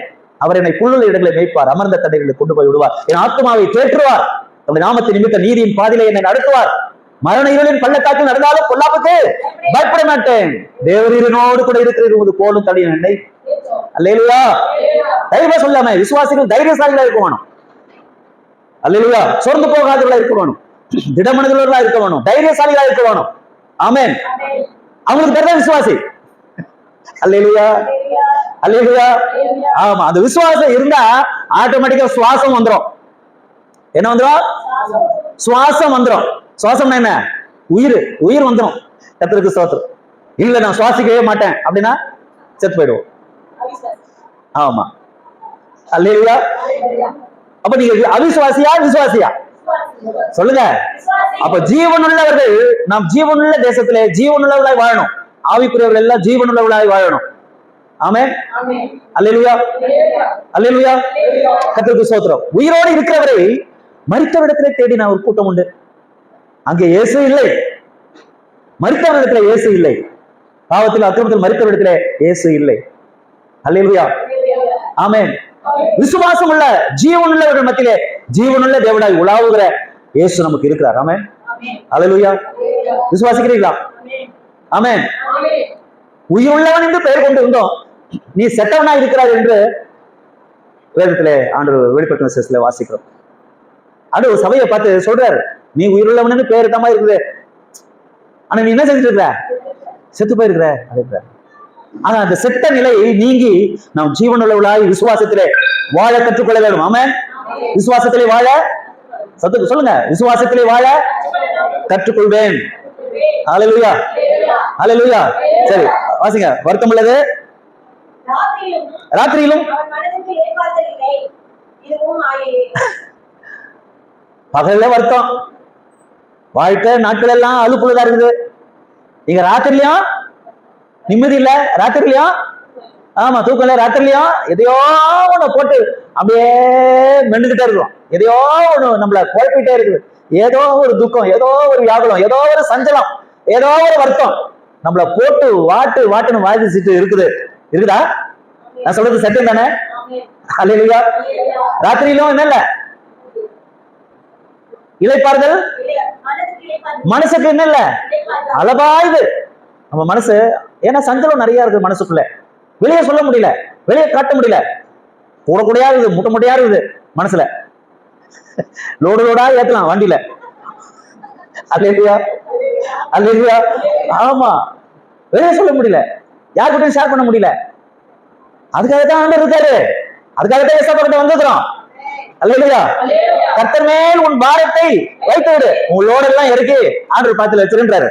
அவர் என்னை புல்லுள்ள இடங்களை மேய்ப்பார், அமர்ந்த தடைகளை கொண்டு போய் விடுவார், என் ஆத்மாவை தேற்றுவார், நம்முடைய நாமத்தின் நிமித்த நீதியின் பாதையிலே என்னை நடத்துவார், மரண இருளின் பள்ளத்தாக்கில் நடந்தாலும் பொல்லாப்புக்கு பயப்பட மாட்டேன், தேவரீரனோடு கூட இருக்கிறது உமது கோலும் தடியும் என்னை. அல்லேலூயா. தைரியம் சொல்லாம விசுவாசிகள் தைரியசாலிகளா இருக்க வேணும். அல்லேலூயா. சோர்ந்து போகாதவர்களா இருக்க வேணும், திடமனதுள்ளவர்களா இருக்க வேணும், தைரியசாலிகளா இருக்க வேணும். ஆமென். அவங்களுக்கு பேர் தான் விசுவாசி. அல்லேலூயா, அல்லேலூயா. ஆமா, அந்த விசுவாசம் இருந்தா ஆட்டோமேட்டிக்கா சுவாசம் வந்துடும். என்ன வந்துடும்? சுவாசம் வந்துடும். சுவாசம்னா என்ன? உயிர். உயிர் வந்துடும். கர்த்தருக்கு ஸ்தோத்திரம். இல்ல நான் சுவாசிக்கவே மாட்டேன் அப்படின்னா செத்து போயிடுவோம். ஆமா. அல்லேலூயா. அப்ப நீங்க அவிசுவாசியா விசுவாசியா? சொல்லுங்க. அப்ப ஜீவனுள்ளவர்கள், நாம் ஜீவனுள்ள தேசத்திலே ஜீவனுள்ளவர்களாய் வாழணும். ஆவிக்குரியவர்கள் எல்லாம் ஜீவனுள்ளவர்களாய் வாழணும். ஆமென். அல்லேலூயா, அல்லேலூயா. கர்த்தருக்கு ஸ்தோத்திரம். உயிரோடு இருக்கிறவரை மரித்தவரிடத்திலே தேடின ஒரு கூட்டம் உண்டு. அங்கே இயேசு இல்லை. மரித்தவரிடத்திலே இயேசு இல்லை. பாவத்தில் அக்கிரமத்தில் மரித்தவரிடத்திலே இயேசு இல்லை. அல்லேலூயா, ஆமென். விசுவாசம் உள்ள ஜீவனுள்ளவர்கள் மத்தியிலே ஜீவனுள்ள தேவனாய் உலாவுகிற இயேசு நமக்கு இருக்கிறார். ஆமென். அல்லேலூயா. விசுவாசிக்கிறீங்களா? ஆமென். உயிருள்ளவன் என்று பெயர் கொண்டு இருந்தோம், நீ செத்தவனா இருக்கிறார் என்று வேதத்திலே ஆண்டவர் வெளிப்படுத்தின விசேஷத்துல வாசிக்கிறோம். ஆண்டவர் சபையை பார்த்து சொல்றாரு, நீ உயிருள்ளவன் பெயர் தமா இருக்குது, ஆனா நீ என்ன செஞ்சுட்டு இருக்கிற? செத்து போயிருக்கிற அப்படின்ற. ஆனா அந்த செத்த நிலையை நீங்கி நாம் ஜீவனுள்ளவர்களாய் விசுவாசத்திலே வாழ கற்றுக்கொள்ள வேண்டும். ஆமென். விசுவாசத்திலே வாழ, சத்துக்கு சொல்லுங்க, விசுவாசத்திலே வாழ கற்றுக்கொள்வேன். அல்லேலூயா, அல்லேலூயா. சரி, வாசிங்க. வருத்தம் உள்ளது ராத்திரியிலும் பகல்ல வருத்தம், வாழ்க்கை நாட்கள் எல்லாம் அலுப்புள்ளதா இருக்குது. நீங்க ராத்திரிலையும் நிம்மதி இல்ல, ராத்திரிலையும் ஆமா தூக்கம் இல்ல, ராத்திரிலையும் எதையோ ஒண்ணு போட்டு அப்படியே மென்னுகிட்டே இருக்கிறோம், எதையோ ஒண்ணு நம்மள குழப்பிட்டே இருக்குது, ஏதோ ஒரு துக்கம், ஏதோ ஒரு வியாகுலம், ஏதோ ஒரு சஞ்சலம், ஏதோ ஒரு வருத்தம் நம்மள போட்டு வாட்டுன்னு வாதிச்சுட்டு இருக்குது. இருக்குதா? நான் சொல்றது சத்தியம் தானே? அல்லேலூயா. ராத்திரியிலும் என்ன இல்ல, இளைப்பாறுதல் மனசுக்கு என்ன இல்ல, அலபாயுது நம்ம மனசு. ஏன்னா சஞ்சலம் நிறைய இருக்கு மனசுக்குள்ள, வெளியே சொல்ல முடியல, வெளியே காட்ட முடியல, கூட கூடையா இருக்குது, முட்டை முட்டையா இருக்குது மனசுல, லோடா ஏத்தலாம் வண்டியில. அல்லேலூயா, அல்லேலூயா. ஆமா, வெளியே சொல்ல முடியல, யார்கிட்டயும் ஷேர் பண்ண முடியல. அதுக்காகத்தான் ஆண்டவர் இருக்காரு, அதுக்காகத்தான் ஏசப்பாக்கிட்ட வந்துக்கிறோம். அல்லேலூயா. கர்த்தர் மேல் உன் பாரத்தை வைத்து விடு, உன் லோடு எல்லாம் இறக்கி ஆண்டவர் பாத்துல வச்சிருன்றாரு.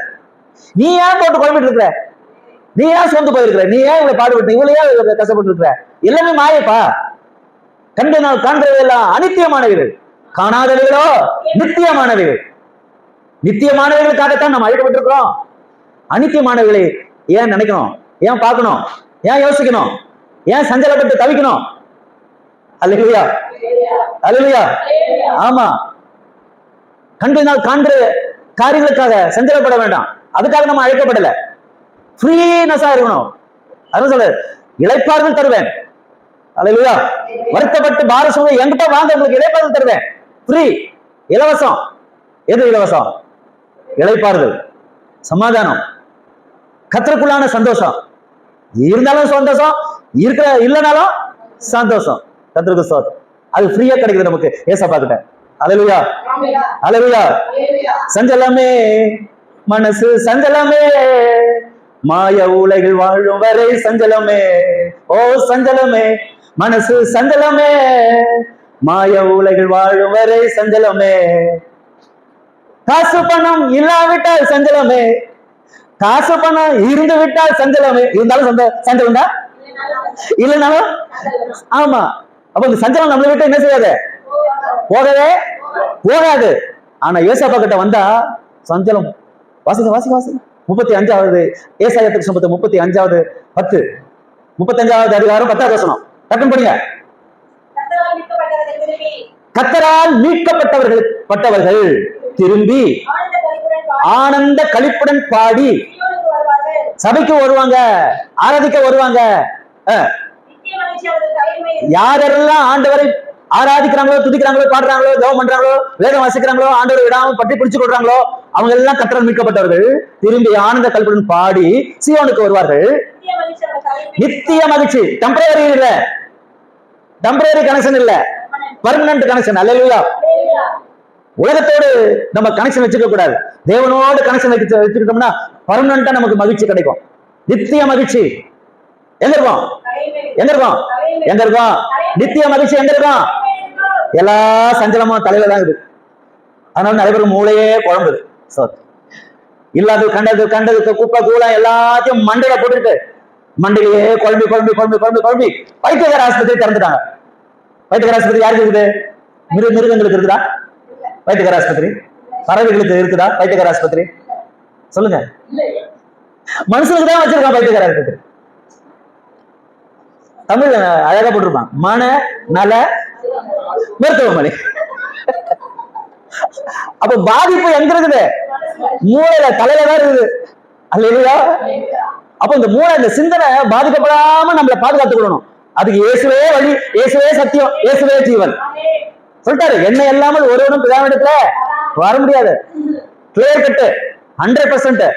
நீ ஏன் போட்டு குழம்பிட்டு இருக்கிற? நீ ஏன் சொந்து போயிருக்கிற? நீ ஏன் இவ்வளவு பாடுபட்டு, இவ்வளவு ஏன் கஷ்டப்பட்டு இருக்கிற? எல்லாமே மாயப்பா. கண்டு நாள் காண்றது எல்லாம் அனித்தியமானவைகள், காணாதவைகளோ நித்தியமானவைகள். நித்தியமானவைகளுக்காகத்தான் நம்ம அழைக்கப்பட்டு இருக்கிறோம். அனித்தியமானவைகளை ஏன் நினைக்கணும், ஏன் பார்க்கணும், ஏன் யோசிக்கணும், ஏன் சஞ்சலப்பட்டு தவிக்கணும்? அல்லேலூயா, அல்லேலூயா. ஆமா, கண்டினால் காண்கிற காரியங்களுக்காக சஞ்சலப்பட வேண்டாம், அதுக்காக நம்ம அழைக்கப்படல. ஃப்ரீனஸா இருக்கணும். அதான் சொல்ல, இளைப்பாறுதல் தருவேன். அல்லேலூயா. வருத்தப்பட்டு பாரசுவை என்கிட்ட வாங்க, உங்களுக்கு இளைப்பாறுதல் தருவேன். ஃப்ரீ, இலவசம். எது இலவசம்? இளைப்பாறுதல், சமாதானம், கர்த்தருக்குள்ளான சந்தோஷம். இருந்தாலும் சந்தோஷம், இருக்கிற இல்லைனாலும் சந்தோஷம். கர்த்தருக்கு ஸ்தோத்திரம். அது ஃப்ரீயா கிடைக்குது நமக்கு ஏசப்பா கிட்ட. அல்லேலூயா, அல்லேலூயா. சஞ்சலமே மனசு சஞ்சலமே, மாய உலகில் வாழும் வரை சஞ்சலமே, ஓ சஞ்சலமே மனசு சஞ்சலமே, மாய உலகில் வாழும் வரை சஞ்சலமே. காசு பணம் இல்லாவிட்டால் சஞ்சலமே, காசு பணம் இருந்து விட்டால் சஞ்சலமே. இருந்தாலும் சஞ்சலம் தான், இல்லைனாலும். ஆமா, அப்ப இந்த சஞ்சலம் நம்மளை விட்டு என்ன செய்யாது, போகவே போகாது. ஆனா ஏசப்பா கிட்ட வந்தா சஞ்சலம். வாசிங்க வாசிங்க வாசிங்க. 35வது ஏசாயா 35 10 35வது அதிகாரம் 10வது வசனம். டக்குன்னு படிங்க. கர்த்தரால் மீட்கப்பட்டவர்கள் திரும்பி ஆனந்த களிப்புடன் பாடி சபைக்கு வருவாங்க, ஆராதிக்க வருவாங்க. யாரெல்லாம் ஆண்டவரை ஆராதிக்கிறாங்களோ, துதிக்கிறாங்களோ, பாடுறாங்களோ, ஜெபம் பண்றாங்களோ, வேதம் வாசிக்கிறாங்களோ, ஆண்டவரை விடாம பற்றி பிடிச்சு கொள்றாங்களோ, அவங்க எல்லாம் கர்த்தரால் மீட்கப்பட்டவர்கள் திரும்பி ஆனந்த களிப்புடன் பாடி சீயோனுக்கு வருவார்கள். நித்திய மகிழ்ச்சி. டெம்பரரி இல்ல, டெம்பரரி கனெக்ஷன் இல்ல, பெர்மனன்ட் கனெக்ஷன். அல்லேலூயா. உலகத்தோடு நம்ம கனெக்ஷன் வச்சுக்க கூடாது. தேவனோடு கனெக்ஷன் வச்சுக்கிட்டோம்னா பர்மனண்டா நமக்கு மகிழ்ச்சி கிடைக்கும். நித்திய மகிழ்ச்சி எங்க இருக்கும்? எங்க இருக்கும்? எங்க இருக்கும்? நித்திய மகிழ்ச்சி எங்க இருக்கும்? எல்லா சஞ்சலமும் தலையில தான் இருக்குது. அதனால நிறைய பேருக்கு மூளையே குழம்புது. இல்லாத கண்டதுக்கு குப்பை கூலம் எல்லாத்தையும் மண்டையில போட்டுட்டு மண்டையிலேயே குழம்பி குழம்பி குழம்பி குழம்பி குழம்பி பைத்தியக்கார ஆஸ்பத்திரி திறந்துட்டாங்க. பைத்தியக்கார ஆஸ்பத்திரி யாருக்கு இருக்குது? மிருகங்களுக்கு இருக்குதா பைத்தியக்கார ஆஸ்பத்திரி? பறவைகளுக்கு இருக்குதா பைத்தியக்கார ஆஸ்பத்திரி? சொல்லுங்க. மனுஷனுக்கு தான் வச்சிருக்கான் பைத்தியக்கார ஆஸ்பத்திரி. தமிழ் அழகா போட்டிருப்பான், மன நல மருத்துவமனை. அப்ப பாதிப்பு எங்க இருக்குது? மூளையில, தலையில தான் இருக்குது. அல்லேலூயா. அப்ப இந்த மூளை, இந்த சிந்தனை பாதிக்கப்படாம நம்மளை பாதுகாத்துக்கணும். அதுக்கு இயேசுவே வழி, இயேசுவே சத்தியம், இயேசுவே ஜீவன் சொல்லிட்டாரு. என்ன இல்லாமல் ஒருவனும் பிதாவிடத்துல வர முடியாது. கிளியர் கட்டு, 100%.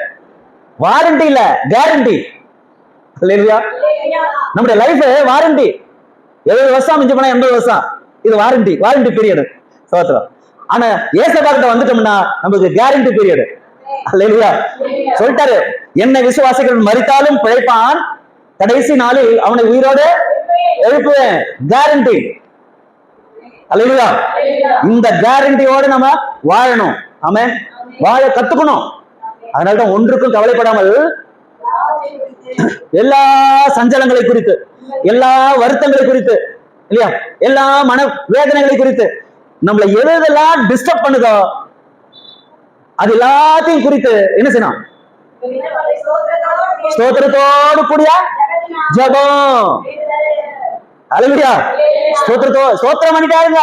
வாரண்டி இல்ல, கேரண்டி. நம்முடைய லைஃப் வாரண்டி. 70 வருஷம் மிஞ்சி போனா 80 வருஷம். இது வாரண்டி, வாரண்டி பீரியட். சோத்திரம். ஆனா ஏசப்பா கிட்ட வந்துட்டோம்னா நமக்கு கேரண்டி பீரியட். அல்லேலூயா. சொல்லிட்டாரு, என்னை விசுவாசிக்கிறவன் மரித்தாலும் பிழைப்பான், கடைசி நாளில் அவனை உயிரோடு எழுப்புவேன். கேரண்டி. அல்லேலூயா. இந்த கேரண்டியோடு நம்ம வாழணும். ஆமென். வாழ கத்துக்கணும். அதனால்தான் ஒன்றுக்கும் கவலைப்படாமல் எல்லா சஞ்சலங்களை குறித்து, எல்லா வருத்தங்களை குறித்து, இல்லையா, எல்லா மன வேதனைகளை குறித்து, நம்மளை எதெல்லாம் டிஸ்டர்ப் பண்ணுதோ அது எல்லாத்தையும் குறித்து என்ன செய்யணும்? ஸ்தோத்திரத்தோடு கூடிய ஜெபம். அல்லேலூயா. ஸ்தோத்திரம் பண்ணிட்டாருங்க.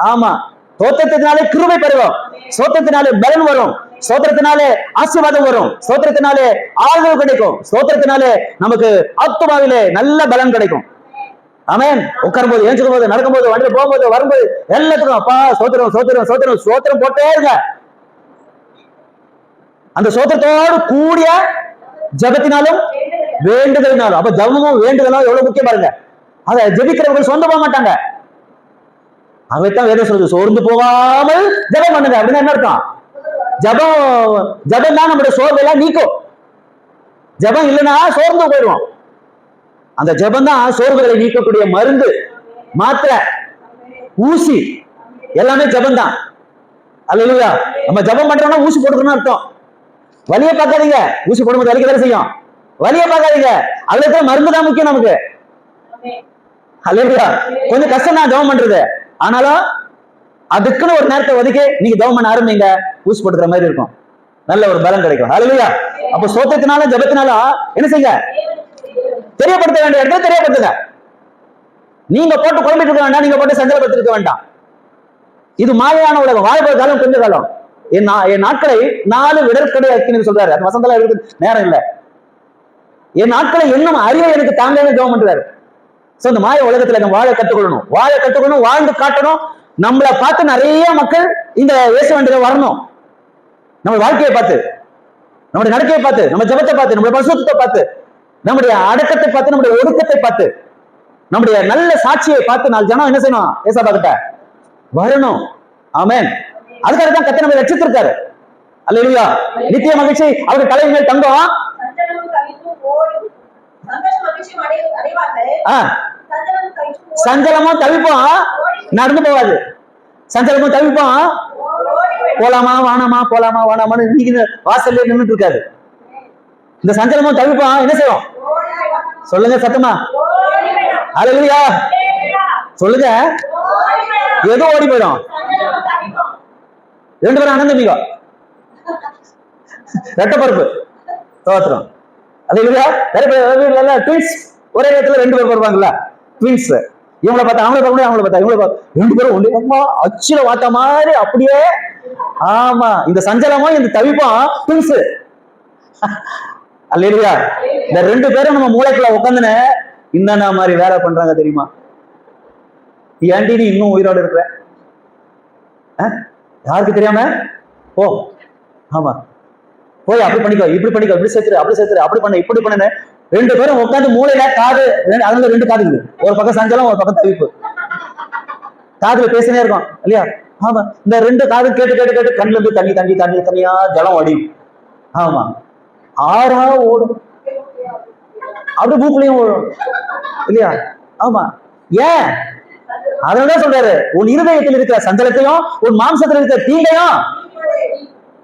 ஆமா, ஸ்தோத்திரத்தினாலே கிருபை பெறுவோம், ஸ்தோத்திரத்தினாலே பலன் வரும், ஸ்தோத்திரத்தினாலே ஆசீர்வாதம் வரும், ஸ்தோத்திரத்தினாலே ஆறுதல் கிடைக்கும், ஸ்தோத்திரத்தினாலே நமக்கு ஆத்துமாவிலே நல்ல பலன் கிடைக்கும். ஆமென். உட்காரும் போது, ஏஞ்சுக்கும் போது, நடக்கும் போது, வண்டியில போகும்போது, வரும்போது எல்லாத்துக்கும் அப்பா ஸ்தோத்திரம் ஸ்தோத்திரம் ஸ்தோத்திரம் ஸ்தோத்திரம் போட்டே இருங்க. அந்த ஸ்தோத்திரத்தோடு கூடிய ஜெபத்தினாலும் வேண்டுதலினாலும். அப்ப ஜெபமும் வேண்டுதலும் எவ்வளவு முக்கியம் பாருங்க. அதை ஜெபிக்கிறவர்கள் சொந்த போக மாட்டாங்க. அவைத்தான் வேதம் சொல்றது, சோர்ந்து போகாமல் ஜெபம் பண்ணுங்க. அப்படின்னா என்ன அர்த்தம்? ஜெபம் தான் நம்முடைய சோர்வெல்லாம் நீக்கும். ஜெபம் இல்லைன்னா சோர்ந்து போயிடுவோம். அந்த ஜெபம் தான் சோர்வுகளை நீக்கக்கூடிய மருந்து, மாத்திரை, ஊசி, எல்லாமே ஜெபம் தான். அல்லேலூயா. நம்ம ஜெபம் பண்றோம்னா ஊசி போட்டுக்கணும்னு அர்த்தம். வலியை பார்க்காதீங்க. ஊசி போடும்போது வலிக்க வேலை செய்யும். வலியை பார்க்காதீங்க. அதுல மருந்து தான் முக்கியம் நமக்கு. அல்லேலூயா. கொஞ்சம் கஷ்டம் தான் ஜெபம் பண்றது. ஆனாலும் அதுக்குன்னு ஒரு நேரத்தை ஒதுக்கி நீங்க ஜெபம் பண்ண ஆரம்பிங்க, ஊசி போட்டுக்கிற மாதிரி இருக்கும், நல்ல ஒரு பலம் கிடைக்கும். அல்லேலூயா. அப்ப ஸ்தோத்திரத்தினாலும் ஜெபத்தினாலும் என்ன செய்யுங்க? தெரியப்படுத்த வேண்டிய இடத்துல தெரியப்படுத்துங்க. நீங்க போட்டு குழம்பிட்டு இருக்க வேண்டாம், நீங்க போட்டு சஞ்சலப்படுத்திருக்க வேண்டாம். இது மாயான உலகம். வாழ்க்கை காலம் கொஞ்ச காலம். என் நாட்களை 4 விடற்கடை அக்கின்னு சொல்றாரு. அது வசந்தெல்லாம் இருக்கு, நேரம் இல்லை. என் நாட்களை இன்னும் அறிய எனக்கு தாங்க ஜெபம் பண்றாரு. சோ இந்த மாய உலகத்துல நம்ம வாழ கத்துக்கொள்ளணும், வாழ கத்துக்கணும், வாழ்ந்து காட்டணும். நம்மளை பார்த்து நிறைய மக்கள் இந்த இயேசு வண்டியில வரணும். நம்ம வாழ்க்கையை பார்த்து, நம்முடைய நடக்கையை பார்த்து, நம்ம ஜெபத்தை பார்த்து, நம்முடைய பரிசுத்தத்தை பார்த்து, நம்முடைய அடக்கத்தை பார்த்து, நம்முடைய ஒடுக்கத்தை பார்த்து, நம்முடைய நல்ல சாட்சியை பார்த்து 4 ஜனம் என்ன செய்யணும்? ஏசப்பா கிட்ட வரணும். ஆமென். அதுக்காக தான் கர்த்தர் நம்மை ரட்சித்திருக்காரு. அல்லேலூயா. நித்திய மகிழ்ச்சி அவருடைய தலையின் மேல் தங்கம். சஞ்சலமும் தவிப்போம் நடந்து போவாது. சஞ்சலமும் தவிப்போம் போலாமா வானாமா போலாமா வானாமான்னு இன்னைக்கு வாசல்ல நின்றுட்டு இருக்காது. இந்த சஞ்சலமும் தவிப்போம் என்ன செய்வோம்? சொல்லுங்க சத்தமா. அல்லேலூயா. சொல்லுங்க. ஏதோ ஓடி போயிடும். 2 பேரும் அனந்தமிகோ ரெட்ட பருப்பு. தோத்துரும். அது இல்லையா? நிறைய பேர் ட்வின்ஸ் ஒரே இடத்துல 2 பேர் வருவாங்கல்ல, ட்வின்ஸ். இவங்களை பார்த்தா அவங்கள பார்க்க முடியும், அவங்கள பார்த்தா இவங்கள பார்க்க 2 பேரும் ஒண்ணு அம்மா அச்சுல வாத்த மாதிரி அப்படியே. ஆமா, இந்த சஞ்சலமும் இந்த தவிப்பும் ட்வின்ஸ். அல்ல இல்லையா? இந்த 2 பேரும் நம்ம மூளைக்குள்ள உட்காந்துன்னு என்னென்ன மாதிரி வேலை பண்றாங்க தெரியுமா? ஏன்டி நீ இன்னும் உயிரோடு இருக்கிற? யாருக்கு தெரியாம? ஓ ஆமா, போய் அப்படி பண்ணிக்கோ, இப்படி பண்ணிக்கோ, இப்படி சேர்த்துரு, அப்படி சேர்த்துரு, அப்படி பண்ண, இப்படி பண்ணு. 2 பேரும் உட்காந்து மூளையில காது, அதுல 2 காது இருக்குது. ஒரு பக்கம் சஞ்சலம், ஒரு பக்கம் தவிப்பு. காதுல பேசினே இருக்கும் இல்லையா? ஆமா, இந்த 2 காது கேட்டு கேட்டு கேட்டு கண்ணுல இருந்து தண்ணி தண்ணி தண்ணி தண்ணியா ஜலம் அடியும். ஆமா, ஆறா ஓடும், அப்படி மூக்குலையும் ஓடும் இல்லையா? ஆமா, ஏன்? அதனாலதான் சொல்றாரு, உன் இருதயத்தில் இருக்கிற சஞ்சலத்தையும் உன் மாம்சத்தில் இருக்கிற தீங்கையும்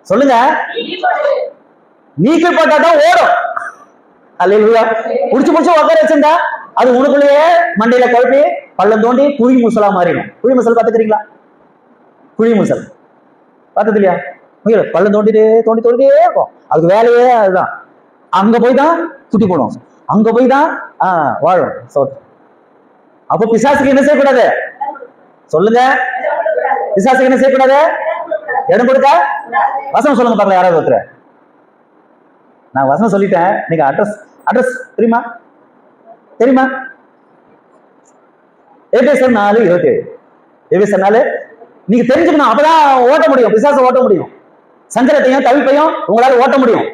சொல்லுங்க நீக்கப்பட்டாதான் ஓடும். அல்லேலூயா. புடிச்சு புடிச்சு உட்கார வச்சிருந்தா அது உனக்குள்ளேயே மண்டையில குழப்பி பள்ளம் தோண்டி குழி முசலா மாறிடும். குழி முசல் பாத்துக்கிறீங்களா? குழி முசல் பார்த்தது இல்லையா? பள்ளம் தோண்டிட்டே தோண்டி தோண்டிட்டே இருக்கும். அதுக்கு வேலையே அதுதான். அங்க போய் தான் சுட்டி போடும், அங்க போய் தான் வாழும். அப்போ பிசாசுக்கு என்ன செய்யக்கூடாது? சொல்லுங்க, பிசாசுக்கு என்ன செய்யக்கூடாது? இடம் கொடுக்க. வசனம் சொல்லுங்க பாருங்க, யாராவது ஒருத்தர். நான் வசனம் சொல்லிட்டேன், நீங்க அட்ரஸ் அட்ரஸ் தெரியுமா? தெரியுமா? எபேசியர் 4:27. எபேசியர் 4 நீங்க தெரிஞ்சுக்கணும், அப்பதான் ஓட்ட முடியும், பிசாசை ஓட்ட முடியும். சஞ்சலத்தையும் தவிப்பையும் உங்களால ஓட்ட முடியும்.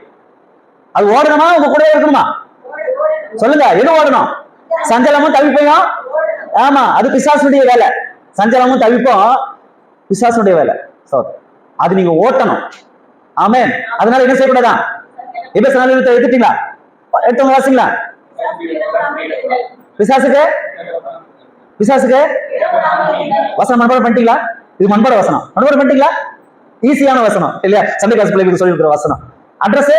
அது ஓடணுமா உங்க கூட இருக்கணுமா? சொல்லுங்க, எது ஓடணும்? சஞ்சலமும் தவிப்பையும். ஆமா, அது பிசாசுடைய வேலை. சஞ்சலமும் தவிப்பும் பிசாசுடைய வேலை. அது நீங்க ஓட்டணும். ஆமென். அதனால என்ன செய்யக்கூடாதா? எபேசியர் 4 எடுத்துட்டீங்களா? எடுத்தவங்க வாசிங்களா? பிசாசுக்கு பிசாசுக்கு வசனம் மனப்பாடம் பண்ணிட்டீங்களா? இது மண்பாட வசனம். மனப்பாடம் பண்ணிட்டீங்களா? ஈஸியான வசனம் இல்லையா? சண்டே கிளாஸ் பிள்ளைகளுக்கு சொல்லி கொடுக்குற வசனம். அட்ரஸ்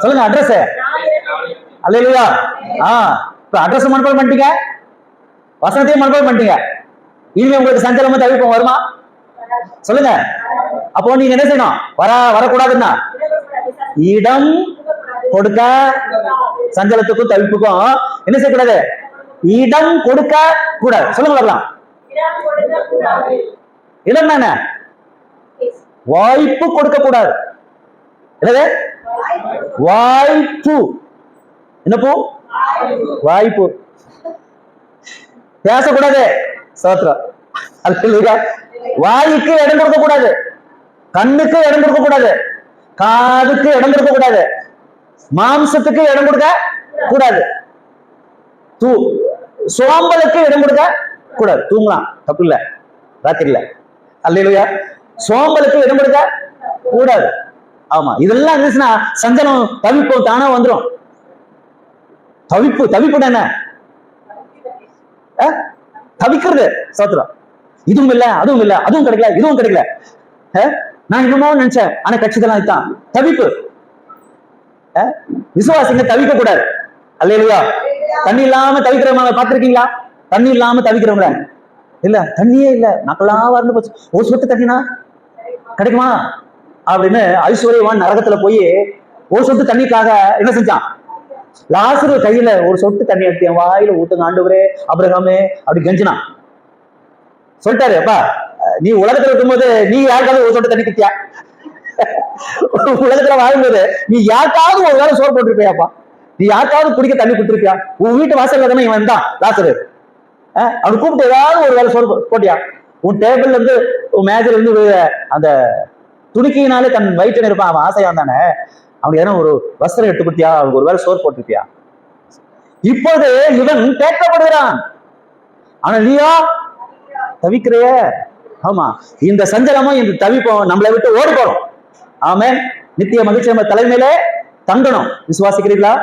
சொல்லுங்க, அட்ரஸ். அல்லேலூயா. அட்ரஸ் மனப்பாடம் பண்ணிட்டீங்க, வசனத்தையும் மனப்பாடம் பண்ணிட்டீங்க. இனிமே உங்களுக்கு சஞ்சலமும் தவிப்பும் வருமா? சொல்லுங்க. அப்போ நீங்க என்ன செய்யணும்? வரக்கூடாதுன்னா இடம் கொடுக்க. சஞ்சலத்துக்கும் தவிப்புக்கும் என்ன செய்யக்கூடாது? இடம் கொடுக்க கூடாது. சொல்லுங்க வரலாம். இடம் என்ன? வாய்ப்பு கொடுக்க கூடாது. என்னது? வாய்ப்பு. என்ன பூ? வாய்ப்பு. பேசக்கூடாது. சோத்ரம். வாய்க்கு இடம் கொடுக்க கூடாது, கண்ணுக்கு இடம் கொடுக்க கூடாது, காதுக்கு இடம் கொடுக்க கூடாது, மாம்சத்துக்கு இடம் கொடுக்க கூடாது, சோம்பலுக்கு இடம் கொடுக்க கூடாது. தூங்கலாம், தப்பு இல்ல, ராத்திரில. அல்லேலூயா. சோம்பலுக்கு இடம் கொடுக்க கூடாது. ஆமா, இதெல்லாம் இருந்துச்சுன்னா சஞ்சலம் தவிப்பு தானா வந்துடும். தவிப்பு என்ன? தவிக்கிறது. சோத்திரம். இதுவும் இல்ல, அதுவும் இல்ல, அதுவும் கிடைக்கல, இதுவும் கிடைக்கல. நான் இன்னமும் நினைச்சேன், ஆனா கட்சிதான் இதுதான் தவிப்பு. விசுவாசிங்க தவிக்க கூடாது. அல்லேலூயா. தண்ணி இல்லாம தவிக்கிறவங்க பாத்திருக்கீங்களா? தண்ணி இல்லாம தவிக்கிறவங்கள இல்ல, தண்ணியே இல்ல, மக்களாம் வரணும் போச்சு, ஒரு சொட்டு தண்ணினா கிடைக்குமா அப்படின்னு ஐஸ்வர்யவான் நரகத்துல போய் ஒரு சொட்டு தண்ணிக்காக என்ன செஞ்சான்? லாசரு கையில ஒரு சொட்டு தண்ணி எடுத்து என் வாயில ஊத்துங்க ஆண்டவரே, அபிரகாமே அப்படி கெஞ்சினான். சொல்லிட்டாரு, அப்பா நீ உலகத்துல இருக்கும்போது நீ யாருக்காவது ஒரு சொட்டு தண்ணி குத்தியா? உலகத்துல வாழும்போது நீ யாருக்காவது ஒரு வேலை சோறு போட்டிருப்பியாப்பா? நீ யாருக்காவது குடிக்க தண்ணி கொடுத்துருப்பியா? உன் வீட்டு வாசல்ல தானே இவன் தான் லாசரு. அவன் கூப்பிட்டு ஏதாவது ஒரு வேலை சோறு போட்டியா? உன் டேபிள்ல இருந்து உன் மேஜர்ல இருந்து அந்த துணிக்கையினாலே தன் வயிற்று இருப்பான், அவன் ஆசையா தானே, அவனுக்கு எதனா ஒரு வஸ்திரம் எடுத்து கொடுத்தியா? அவனுக்கு ஒரு வேலை சோறு போட்டிருப்பியா? இப்போது இவன் கேட்கப்படுகிறான், ஆனா நீயா தவிக்கிறைய. ஆமா, இந்த சஞ்சலமும் இந்த தவிப்பும் நம்மளை விட்டு ஓடி போறோம். ஆமென். நித்திய மகிழ்ச்சி நம்ம தலைமையிலே தங்கணும். விசுவாசிக்கிறீர்களா?